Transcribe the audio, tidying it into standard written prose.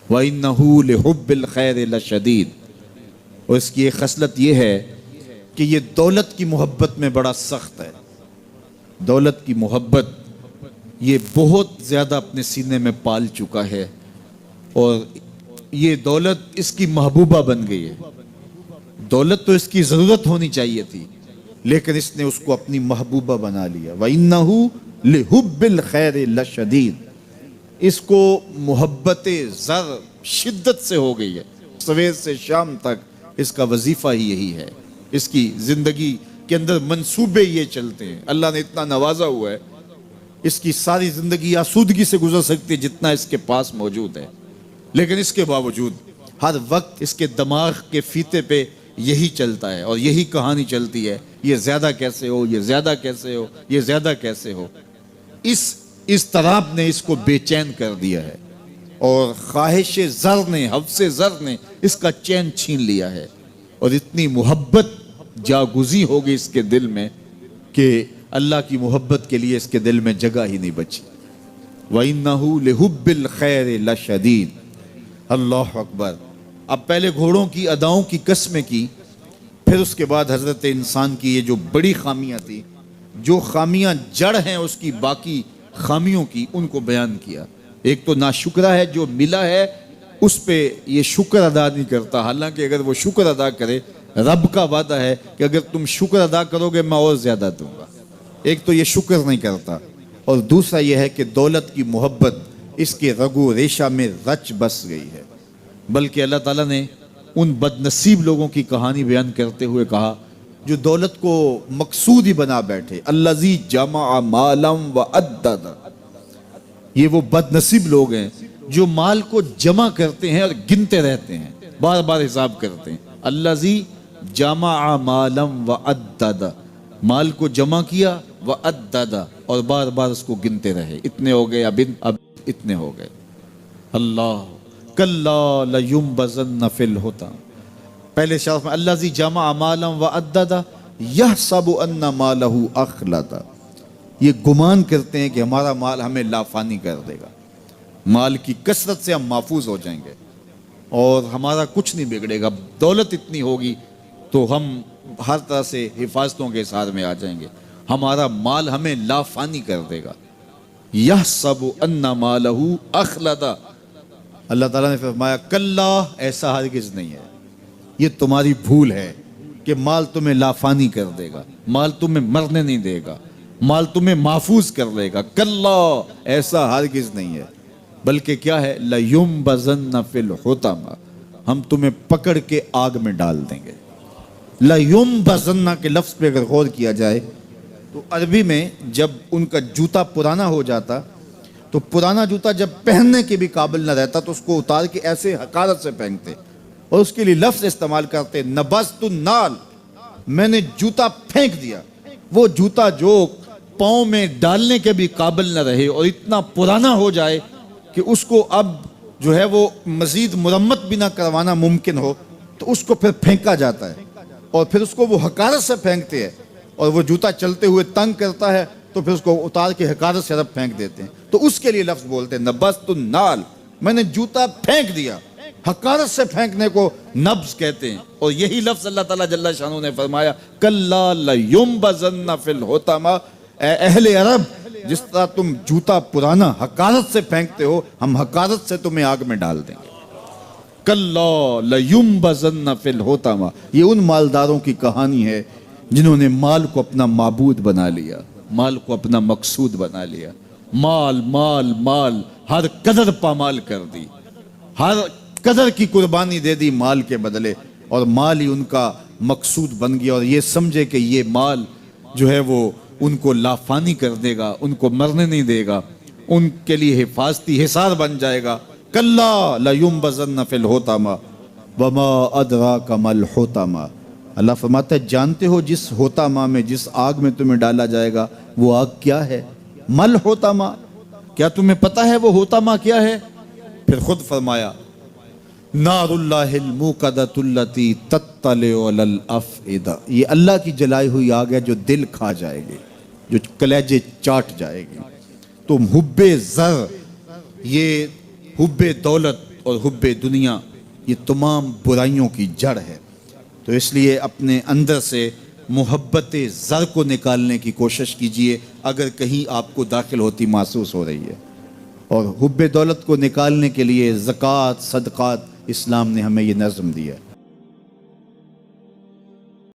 وَإِنَّهُ لِحُبِّ الْخَيْرِ لَشَدِيدٌ، اور اس کی ایک خصلت یہ ہے کہ یہ دولت کی محبت میں بڑا سخت ہے. دولت کی محبت یہ بہت زیادہ اپنے سینے میں پال چکا ہے، اور یہ دولت اس کی محبوبہ بن گئی ہے. دولت تو اس کی ضرورت ہونی چاہیے تھی، لیکن اس نے اس کو اپنی محبوبہ بنا لیا. وَإِنَّهُ لِحُبِّ الْخَيْرِ لَشَدِيدٌ، اس کو محبت زر شدت سے ہو گئی ہے. سویر سے شام تک اس کا وظیفہ ہی یہی ہے. اس کی زندگی کے اندر منصوبے یہ چلتے ہیں. اللہ نے اتنا نوازا ہوا ہے، اس کی ساری زندگی آسودگی سے گزر سکتی ہے جتنا اس کے پاس موجود ہے، لیکن اس کے باوجود ہر وقت اس کے دماغ کے فیتے پہ یہی چلتا ہے اور یہی کہانی چلتی ہے، یہ زیادہ کیسے ہو، یہ زیادہ کیسے ہو، یہ زیادہ کیسے ہو. اس اضطراب نے اس کو بے چین کر دیا ہے، اور خواہش زر نے، حوث زر نے اس کا چین چھین لیا ہے، اور اتنی محبت جاگزی ہوگی اس کے دل میں کہ اللہ کی محبت کے لیے اس کے دل میں جگہ ہی نہیں بچی. وَإِنَّهُ لِحُبِّ الْخَيْرِ لَشَدِيدٌ. اللہ اکبر. اب پہلے گھوڑوں کی اداؤں کی قسمیں کی، پھر اس کے بعد حضرت انسان کی یہ جو بڑی خامیاں تھی، جو خامیاں جڑ ہیں اس کی باقی خامیوں کی، ان کو بیان کیا. ایک تو ناشکرہ ہے، جو ملا ہے اس پہ یہ شکر ادا نہیں کرتا، حالانکہ اگر وہ شکر ادا کرے، رب کا وعدہ ہے کہ اگر تم شکر ادا کرو گے میں اور زیادہ دوں گا. ایک تو یہ شکر نہیں کرتا، اور دوسرا یہ ہے کہ دولت کی محبت اس کے رگو ریشہ میں رچ بس گئی ہے. بلکہ اللہ تعالیٰ نے ان بد نصیب لوگوں کی کہانی بیان کرتے ہوئے کہا جو دولت کو مقصود ہی بنا بیٹھے. الذی جمع مالا وعدد، یہ وہ بد نصیب لوگ ہیں جو مال کو جمع کرتے ہیں اور گنتے رہتے ہیں، بار بار حساب کرتے ہیں. الذی جمع مالا وعدد، مال کو جمع کیا، وعدد، اور بار بار اس کو گنتے رہے. اتنے ہو گئے، اب اتنے ہو گئے. اللہ کلا لینبذن فی الحطام. پہلے شرف میں الذی جمع مالا وعدد یحسب ان مالہ اخلد، یہ گمان کرتے ہیں کہ ہمارا مال ہمیں لافانی کر دے گا، مال کی کثرت سے ہم محفوظ ہو جائیں گے اور ہمارا کچھ نہیں بگڑے گا. دولت اتنی ہوگی تو ہم ہر طرح سے حفاظتوں کے ساتھ میں آ جائیں گے، ہمارا مال ہمیں لافانی کر دے گا. یحسب ان مالہ اخلد. اللہ تعالیٰ نے فرمایا کلا، ایسا ہرگز نہیں ہے، یہ تمہاری بھول ہے کہ مال تمہیں لافانی کر دے گا، مال تمہیں مرنے نہیں دے گا، مال تمہیں محفوظ کر لے گا. کلا، ایسا ہرگز نہیں ہے، بلکہ کیا ہے، لَيُنبَذَنَّ فِي الْحُطَمَةِ، ہم تمہیں پکڑ کے آگ میں ڈال دیں گے. لَيُنبَذَنَّ کے لفظ پہ اگر غور کیا جائے تو عربی میں جب ان کا جوتا پرانا ہو جاتا تو پرانا جوتا جب پہننے کے بھی قابل نہ رہتا تو اس کو اتار کے ایسے حقارت سے پھینکتے، اور اس کے لیے لفظ استعمال کرتے نبذت النال، میں نے جوتا پھینک دیا. وہ جوتا جو پاؤں میں ڈالنے کے بھی قابل نہ رہے اور اتنا پرانا ہو جائے کہ اس کو اب جو ہے وہ مزید مرمت بھی نہ کروانا ممکن ہو، تو اس کو پھر پھینکا جاتا ہے، اور پھر اس کو وہ حقارت سے پھینکتے ہیں، اور وہ جوتا چلتے ہوئے تنگ کرتا ہے تو پھر اس کو اتار کے حقارت سے رب پھینک دیتے ہیں. تو اس کے لیے لفظ بولتے ہیں نبذت النال، میں نے جوتا پھینک دیا. حقارت سے پھینکنے کو نبض کہتے ہیں، اور یہی لفظ اللہ تعالیٰ جل شانہ نے فرمایا کلا لینبذن فی الحطمہ. اے اہل عرب، جس طرح تم جوتا پرانا حقارت سے پھینکتے ہو، ہم حقارت سے تمہیں آگ میں ڈال دیں گے. کلا لینبذن فی الحطمہ. یہ ان مالداروں کی کہانی ہے جنہوں نے مال کو اپنا معبود بنا لیا، مال کو اپنا مقصود بنا لیا. مال مال مال، ہر قدر پامال کر دی، ہر قدر کی قربانی دے دی مال کے بدلے، اور مال ہی ان کا مقصود بن گیا، اور یہ سمجھے کہ یہ مال جو ہے وہ ان کو لافانی کر دے گا، ان کو مرنے نہیں دے گا، ان کے لیے حفاظتی حصار بن جائے گا. کلا لینبذن فی الحطمہ وما ادراک ما الحطمہ. اللہ فرماتا ہے جانتے ہو جس حطمہ میں، جس آگ میں تمہیں ڈالا جائے گا، وہ آگ کیا ہے؟ مل حطمہ، کیا تمہیں پتا ہے وہ حطمہ کیا ہے؟ پھر خود فرمایا نار اللہ الموقدۃ التی تطلع علی الافئدہ، یہ اللہ کی جلائی ہوئی آگ ہے جو دل کھا جائے گی، جو کلیجے چاٹ جائے گی. تم حب زر، یہ حب دولت، اور حب دنیا یہ تمام برائیوں کی جڑ ہے۔ تو اس لیے اپنے اندر سے محبت زر کو نکالنے کی کوشش کیجئے اگر کہیں آپ کو داخل ہوتی محسوس ہو رہی ہے، اور حب دولت کو نکالنے کے لیے زکوٰۃ صدقات اسلام نے ہمیں یہ نظم دیا ہے۔